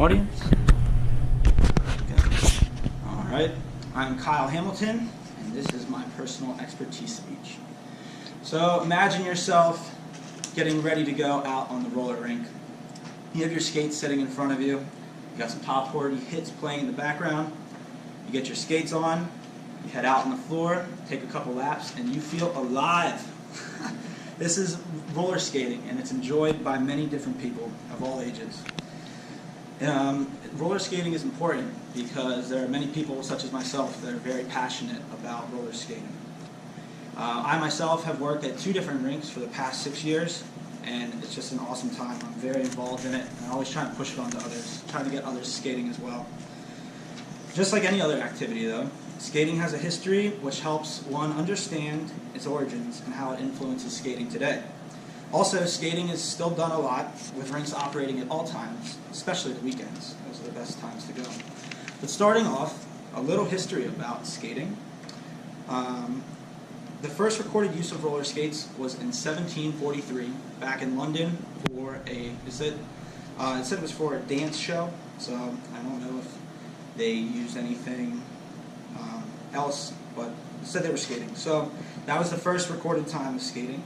audience. Okay. All right. I'm Kyle Hamilton, and this is my personal expertise speech. So imagine yourself getting ready to go out on the roller rink. You have your skates sitting in front of you. You got some top 40 hits playing in the background. You get your skates on. You head out on the floor, take a couple laps, and you feel alive. This is roller skating, and it's enjoyed by many different people of all ages. Roller skating is important because there are many people, such as myself, that are very passionate about roller skating. I myself have worked at 2 different rinks for the past 6 years, and it's just an awesome time. I'm very involved in it, and I always try to push it on to others, trying to get others skating as well. Just like any other activity, though, skating has a history which helps one understand its origins and how it influences skating today. Also, skating is still done a lot, with rinks operating at all times, especially the weekends. Those are the best times to go. But starting off, a little history about skating. The first recorded use of roller skates was in 1743, back in London, for it said it was for a dance show, so I don't know if they used anything else, but it said they were skating. So that was the first recorded time of skating.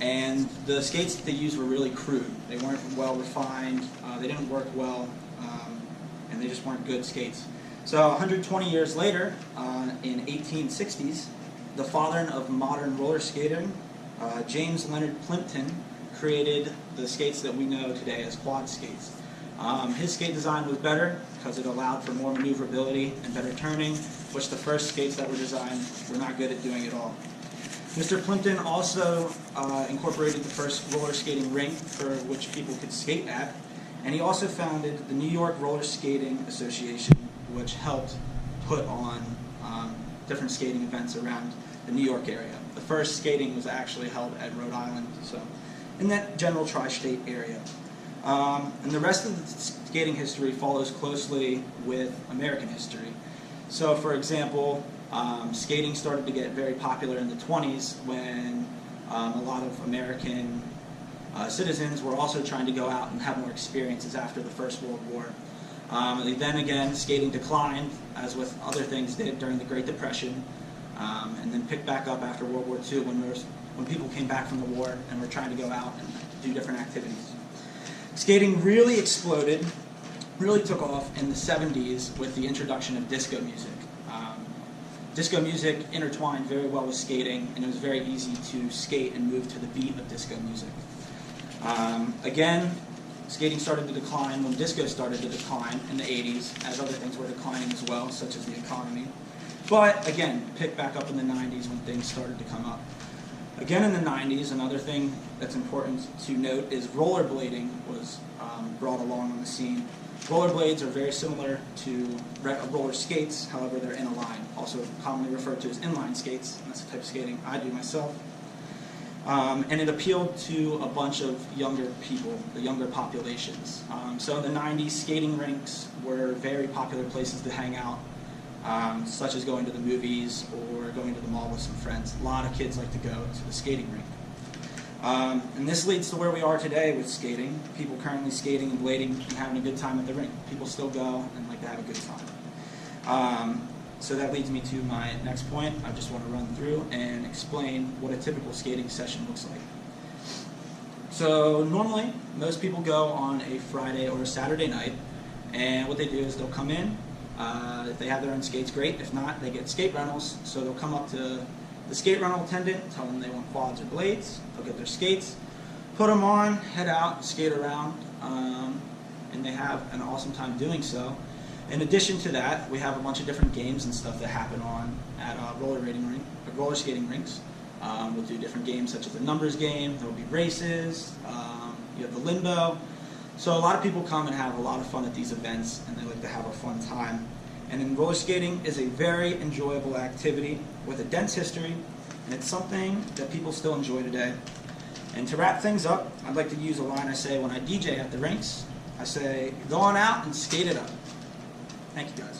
And the skates that they used were really crude. They weren't well refined, they didn't work well, and they just weren't good skates. So 120 years later, in 1860s, the father of modern roller skating, James Leonard Plimpton, created the skates that we know today as quad skates. His skate design was better because it allowed for more maneuverability and better turning, which the first skates that were designed were not good at doing at all. Mr. Plimpton also incorporated the first roller skating rink for which people could skate at, and he also founded the New York Roller Skating Association, which helped put on different skating events around the New York area. The first skating was actually held at Rhode Island, so in that general tri-state area. And the rest of the skating history follows closely with American history. So, for example, skating started to get very popular in the 20s when a lot of American citizens were also trying to go out and have more experiences after the First World War. Then again, skating declined, as with other things did during the Great Depression, and then picked back up after World War II when people came back from the war and were trying to go out and do different activities. Skating really exploded, really took off in the 70s with the introduction of disco music. Disco music intertwined very well with skating, and it was very easy to skate and move to the beat of disco music. Again, skating started to decline when disco started to decline in the 80s, as other things were declining as well, such as the economy. But again, picked back up in the 90s when things started to come up. Again in the 90s, another thing that's important to note is rollerblading was brought along on the scene. Rollerblades are very similar to roller skates, however they're in a line, also commonly referred to as inline skates. That's the type of skating I do myself. And it appealed to a bunch of younger people, the younger populations. So in the 90s, skating rinks were very popular places to hang out, such as going to the movies or going to the mall with some friends. A lot of kids like to go to the skating rink. And this leads to where we are today with skating. People currently skating and blading and having a good time at the rink. People still go and like to have a good time. So that leads me to my next point. I just want to run through and explain what a typical skating session looks like. So normally, most people go on a Friday or a Saturday night, and what they do is they'll come in. If they have their own skates, great. If not, they get skate rentals. So they'll come up to the skate rental attendant, tell them they want quads or blades. They'll get their skates, put them on, head out, skate around, and they have an awesome time doing so. In addition to that, we have a bunch of different games and stuff that happen at roller skating rinks. We'll do different games such as the numbers game. There will be races. You have the limbo. So a lot of people come and have a lot of fun at these events, and they like to have a fun time. And then roller skating is a very enjoyable activity with a dense history, and it's something that people still enjoy today. And to wrap things up, I'd like to use a line I say when I DJ at the rinks. I say, go on out and skate it up. Thank you, guys.